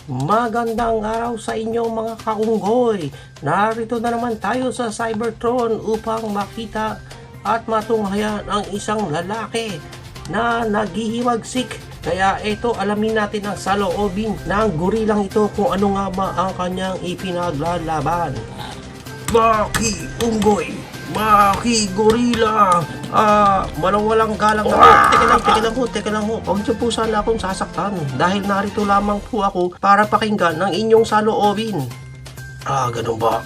Magandang araw sa inyo mga kaunggoy. Narito na naman tayo sa Cybertron upang makita at matunghayan ang isang lalaki na naghihimagsik. Kaya ito, alamin natin ang saloobin ng gorilang ito kung ano nga ba ang kanyang ipinaglalaban. Maki unggoy, Maki gorila, walang galang na po. Teka lang ho. Huwag niyo po sana akong sasaktan dahil narito lamang po ako para pakinggan ang inyong saloobin. Ganun ba?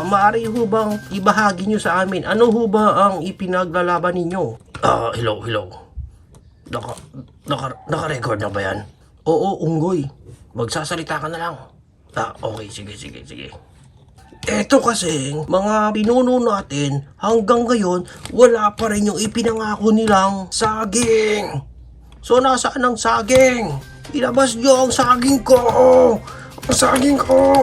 Maaari ho bang ibahagi niyo sa amin ano ho ba ang ipinaglalaban ninyo? Hello. Naka-record na ba yan? Oo, unggoy. Magsasalita ka na lang. Okay, sige. Eto kasi, mga pinuno natin, hanggang ngayon, wala pa rin yung ipinangako nilang saging. So, nasaan ang saging? Ilabas nyo ang saging ko! Saging ko!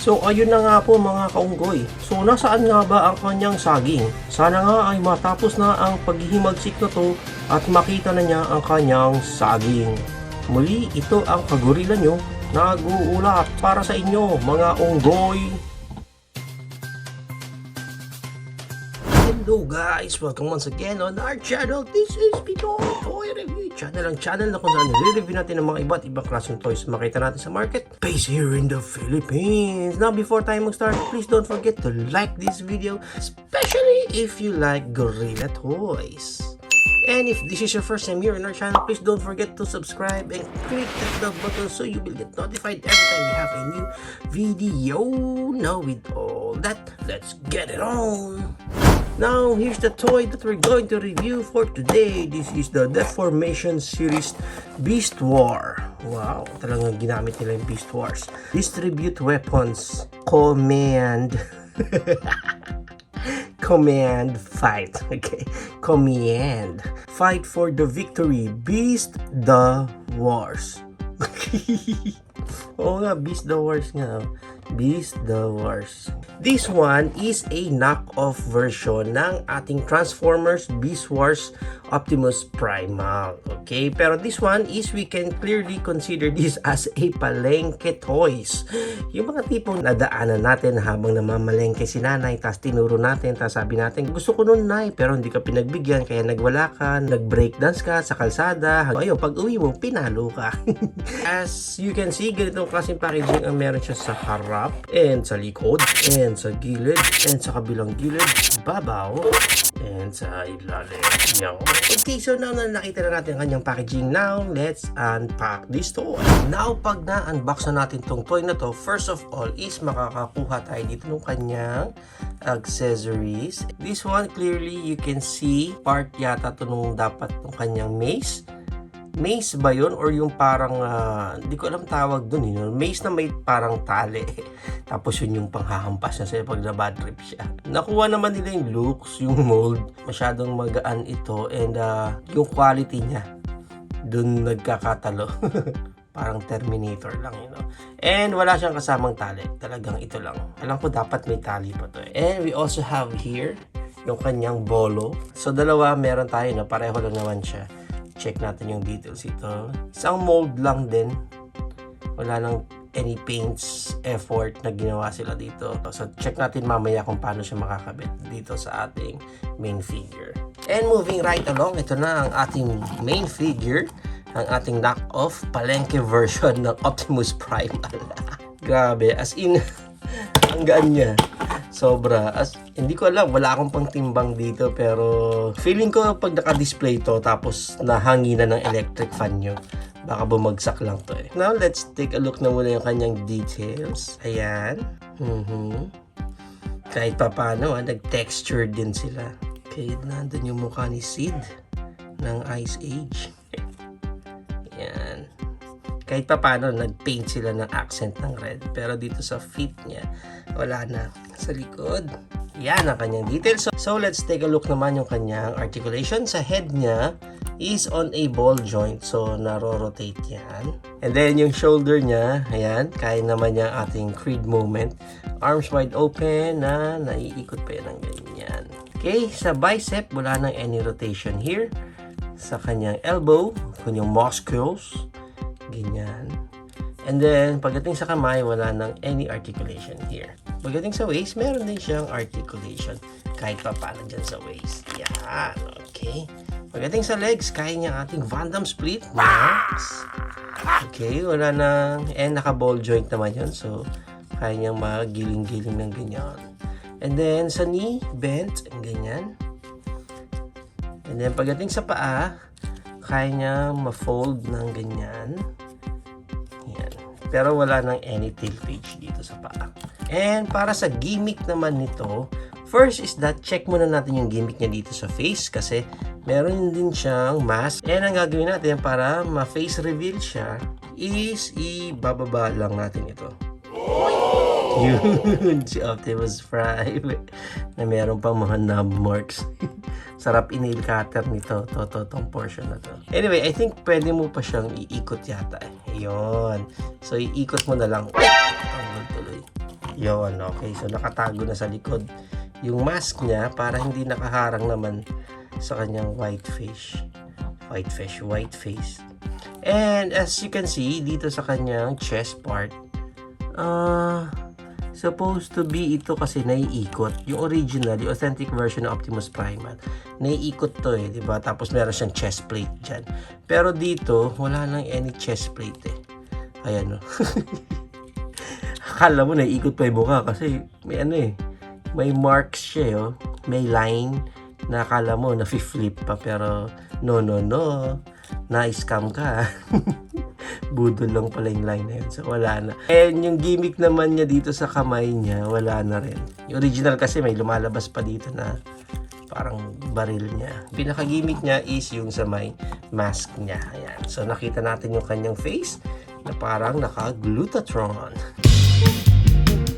So, ayun na nga po mga kaunggoy. So, nasaan nga ba ang kanyang saging? Sana nga ay matapos na ang paghihimagsik na to at makita na niya ang kanyang saging. Muli, ito ang kagorila nyo nag-uulat para sa inyo mga unggoy. Hello guys! Welcome once again on our channel. This is Pinoy Toy Review Channel. Ang channel na kung saan nire-review natin ng mga iba't ibang klaseng toys makita natin sa market based here in the Philippines. Now before tayo mag-start, please don't forget to like this video, especially if you like gorilla toys. And if this is your first time here in our channel, please don't forget to subscribe and click that bell button so you will get notified every time we have a new video. Now with all that, let's get it on! Now, here's the toy that we're going to review for today. This is the Deformation Series Beast War. Wow, talagang ginamit nila yung Beast Wars. Distribute Weapons Command Fight. Okay. Command Fight for the Victory. Beast the Wars. Oo nga, Beast the Wars nga. Beast the Wars. This one is a knock-off version ng ating Transformers Beast Wars Optimus Primal. Okay? Pero this one is, we can clearly consider this as a palengke toys. Yung mga tipong nadaanan natin habang namamalengke si nanay, tas tinuro natin, tas sabi natin, gusto ko nun nay, pero hindi ka pinagbigyan, kaya nagwala ka, nag-breakdance ka sa kalsada. Ayun, pag uwi mo, pinalo ka. As you can see, ganitong klaseng packaging ang meron siya sa harap, and sa likod, and sa gilid, and sa kabilang gilid, babaw, and sa ilalim. Okay, so now na nakita na natin ang kanyang packaging, now let's unpack this toy. Now, pag na-unbox na natin tong toy na to, first of all is makakakuha tayo dito ng kanyang accessories. This one, clearly you can see part yata to nung dapat ng kanyang mace. Mace ba yun? Or yung parang, hindi ko alam tawag dun. Mace na may parang tali. Tapos yun yung panghahampas niya sa'yo pag na-bad trip siya. Nakuha naman nila yung looks, yung mold. Masyadong magaan ito. And yung quality niya, dun nagkakatalo. Parang Terminator lang, And wala siyang kasamang tali. Talagang ito lang. Alam ko dapat may tali pa to. And we also have here, yung kanyang bolo. So dalawa, meron tayo na pareho lang naman siya. Check natin yung details ito. Isang mold lang din. Wala nang any paints effort na ginawa sila dito. So check natin mamaya kung paano siya makakabit dito sa ating main figure. And moving right along, ito na ang ating main figure. Ang ating knock-off palengke version ng Optimus Primal. Grabe, as in, ang gaan niya. Sobra. Hindi ko alam, wala akong pang timbang dito, pero feeling ko pag naka-display to tapos nahanginan ng electric fan nyo, baka bumagsak lang to eh. Now, let's take a look na muna yung kanyang details. Ayan. Kahit pa paano, nag-texture din sila. Okay, nandun yung mukha ni Sid ng Ice Age. Ayan. Kahit pa paano, nag-paint sila ng accent ng red. Pero dito sa feet niya, wala na. Sa likod, yan ang kanyang details. So let's take a look naman yung kanyang articulation. Sa head niya is on a ball joint. So naro-rotate yan. And then yung shoulder niya, ayan, kaya naman niya ating Creed movement. Arms wide open na naiikot pa yan ng ganyan. Okay, sa bicep, wala nang any rotation here. sa kanyang elbow, kanyang muscles, ganyan. And then, pagdating sa kamay, wala nang any articulation here. Pagdating sa waist, meron din siyang articulation kahit pa paano dyan sa waist. Yan, okay. Pagdating sa legs, kaya niya ating Van Damme split. Next. Okay, wala nang, naka-ball joint naman yun. So, kaya niyang magiling-giling ng ganyan. And then, sa knee, bent, ganyan. And then, pagdating sa paa, kaya niya ma-fold ng ganyan. Yan. Pero wala nang any tiltage dito sa paa. And para sa gimmick naman nito, first is that check muna natin yung gimmick niya dito sa face kasi meron din siyang mask. And ang gagawin natin para ma-face reveal siya is ibababa lang natin ito. Yun, si Optimus Prime na meron pang mga knob marks. Sarap i-nail cutter nito, tong portion na to. Anyway, I think pwede mo pa siyang iikot yata. Yun. So, iikot mo na lang. Tuloy. Yun, okay. So, nakatago na sa likod yung mask niya para hindi nakaharang naman sa kanyang white face. And as you can see, dito sa kanyang chest part, supposed to be ito kasi naiikot. Yung original, yung authentic version ng Optimus Primal, naiikot to diba? Tapos meron siyang chest plate dyan. Pero dito, wala nang any chest plate Ayan Akala mo naiikot pa yung mukha kasi may may marks siya May line na akala mo na-flip pa pero no. Na-scam ka. Budol lang pala yung line na yun. So, wala na. And yung gimmick naman niya dito sa kamay niya, wala na rin. Yung original kasi may lumalabas pa dito na parang baril niya. Pinaka-gimmick niya is yung sa may mask niya. Ayan. So, nakita natin yung kanyang face na parang naka-glutatron.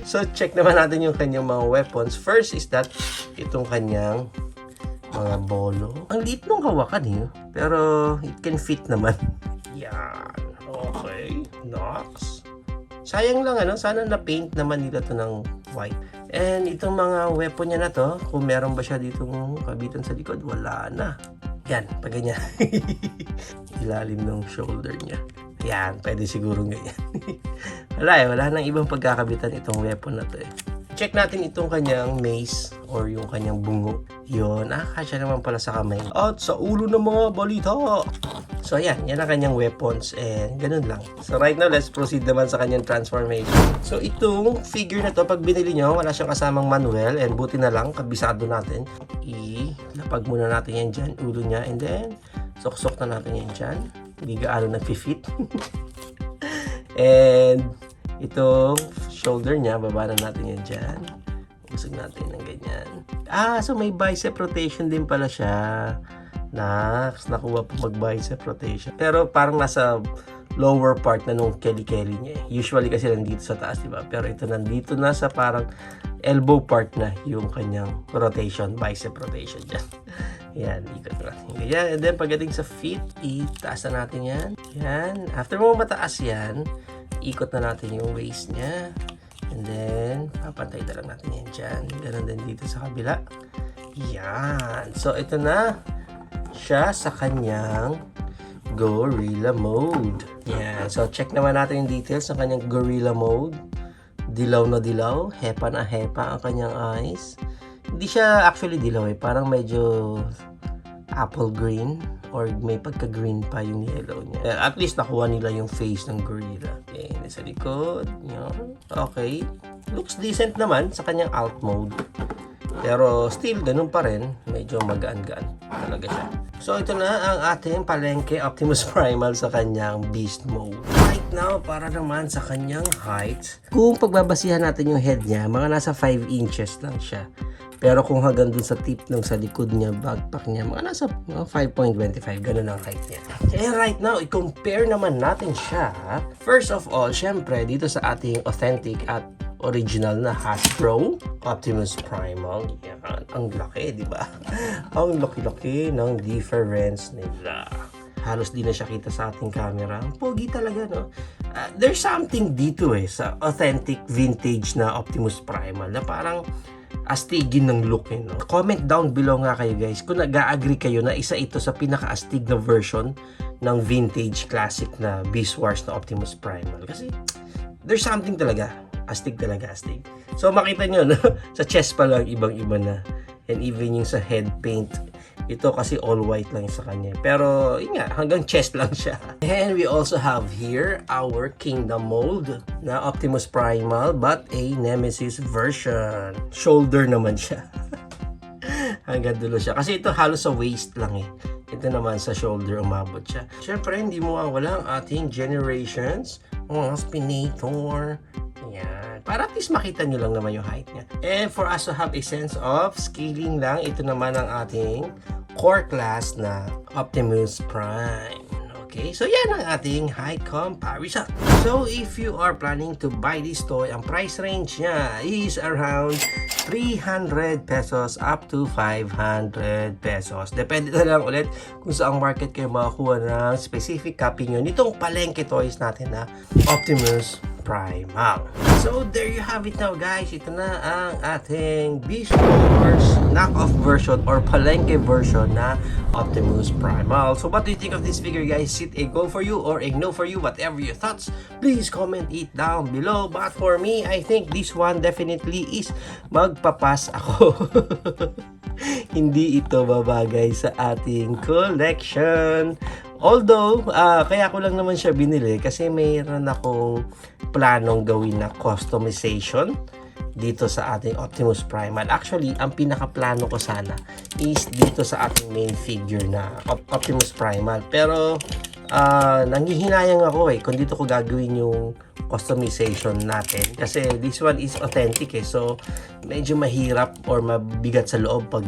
So, check naman natin yung kanyang mga weapons. First is that itong kanyang mga bolo. Ang liit nung hawakan pero it can fit naman. Yan. Okay. Nox. Sayang lang sana na-paint naman nila to ng white. And itong mga weapon niya na to, kung meron ba siya ditong kabitan sa likod, wala na. Yan, pag ganyan. Ilalim ng shoulder niya. Yan, pwede siguro ganyan. wala nang ibang pagkakabitan itong weapon na to Check natin itong kanyang mace or yung kanyang bungo. Yun, kasya naman pala sa kamay. At sa ulo ng mga balita. So, yan ang kanyang weapons and ganun lang. So, right now, let's proceed naman sa kanyang transformation. So, itong figure na to, pag binili nyo, wala siyang kasamang manual and buti na lang, kabisado natin. Ilapag muna natin yan dyan, ulo niya, and then, sok-sok na natin yan dyan. Hindi gaano nag-fit. And, itong shoulder niya, baba na natin yan dyan. Usag natin ng ganyan. So may bicep rotation din pala siya. Nakuha po mag-bicep rotation. Pero parang nasa lower part na nung kelly-kelly niya. Usually kasi nandito sa taas, diba? Pero ito nandito na sa parang elbow part na yung kanyang rotation, bicep rotation dyan. Yan, ikot natin. Yan. And then pagdating sa feet, itaas na natin yan. Yan. After mo mataas yan, ikot na natin yung waist niya. And then, papantay na lang natin yan dyan. Ganon din dito sa kabila. Yan. So, ito na siya sa kanyang Gorilla Mode. Yan. So, check naman natin yung details ng kanyang Gorilla Mode. Dilaw na dilaw. Hepa na hepa ang kanyang eyes. Hindi siya actually dilaw Parang medyo apple green or may pagka-green pa yung yellow niya. At least nakuha nila yung face ng gorilla. Okay, nasa likod. Yan. Okay. Looks decent naman sa kanyang alt mode. Pero still, ganun pa rin. Medyo magaan-gaan talaga siya. So, ito na ang ating palengke Optimus Primal sa kanyang Beast Mode. Right now, para naman sa kanyang height. Kung pagbabasihan natin yung head niya, mga nasa 5 inches lang siya. Pero kung hanggang dun sa tip ng sa likod niya, backpack niya, mga nasa 5.25, ganun ang height niya. Kaya right now, i-compare naman natin siya. First of all, syempre, dito sa ating authentic at original na Hasbro Optimus Primal. Yan, ang laki, di ba? Ang laki-laki ng difference nila. Halos di na siya kita sa ating camera. Pogi talaga, no? There's something dito sa authentic vintage na Optimus Primal na parang astigin ng look eh, no? Comment down below nga kayo guys kung nag-agree kayo na isa ito sa pinaka-astig na version ng vintage classic na Beast Wars na Optimus Primal. Kasi there's something talaga. Astig talaga, astig. So makita nyo, no? Sa chest pa lang, ibang-iba na. And even yung sa head paint, ito kasi all white lang sa kanya. Pero, yun nga, hanggang chest lang siya. And we also have here our Kingdom mold na Optimus Primal but a Nemesis version. Shoulder naman siya. Hanggang dulo siya. Kasi ito halos sa waist lang eh. Ito naman sa shoulder umabot siya. Siyempre, hindi mo wala ang ating Generations. Spinator. Yan. Para at least makita nyo lang naman yung height niya. And for us to have a sense of scaling lang, ito naman ang ating core class na Optimus Prime. Okay, so yan ang ating height comparison. So if you are planning to buy this toy, ang price range niya is around 300 pesos up to 500 pesos. Depende na lang ulit kung saang market kayo makakuha ng specific copy nyo nitong palengke toys natin na Optimus Primal. So there you have it now guys. Ito na ang ating Beast Wars knockoff version or palengke version na Optimus Primal. So what do you think of this figure guys? Is it a go for you or a no for you? Whatever your thoughts, please comment it down below. But for me, I think this one definitely is magpapas ako. Hindi ito babagay sa ating collection. Although, kaya ko lang naman siya binili kasi mayroon akong planong gawin na customization dito sa ating Optimus Primal. Actually, ang pinaka-plano ko sana is dito sa ating main figure na Optimus Primal. Pero, nanghihinayang ako eh kung dito ko gagawin yung customization natin. Kasi this one is authentic eh. So, medyo mahirap or mabigat sa loob pag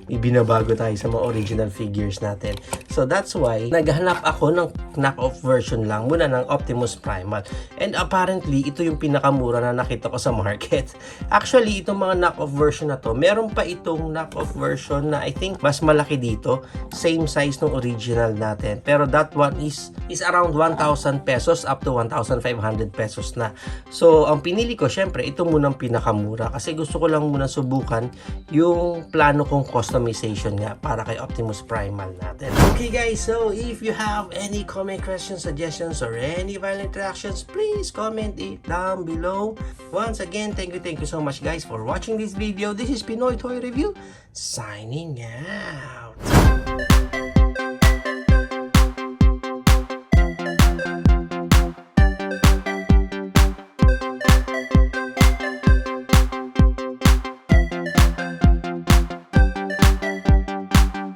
may binabago tayo sa mga original figures natin. So that's why naghanap ako ng knockoff version lang muna ng Optimus Primal. And apparently ito yung pinakamura na nakita ko sa market. Actually itong mga knockoff version na to, meron pa itong knockoff version na I think mas malaki dito, same size ng original natin. Pero that one is around 1,000 pesos up to 1,500 pesos na. So ang pinili ko syempre ito muna ang pinakamura kasi gusto ko lang muna subukan yung plano kong customization nga para kay Optimus Primal natin. Okay guys, so if you have any comment, questions, suggestions, or any violent reactions, please comment it down below. Once again, thank you so much guys for watching this video. This is Pinoy Toy Review, signing out.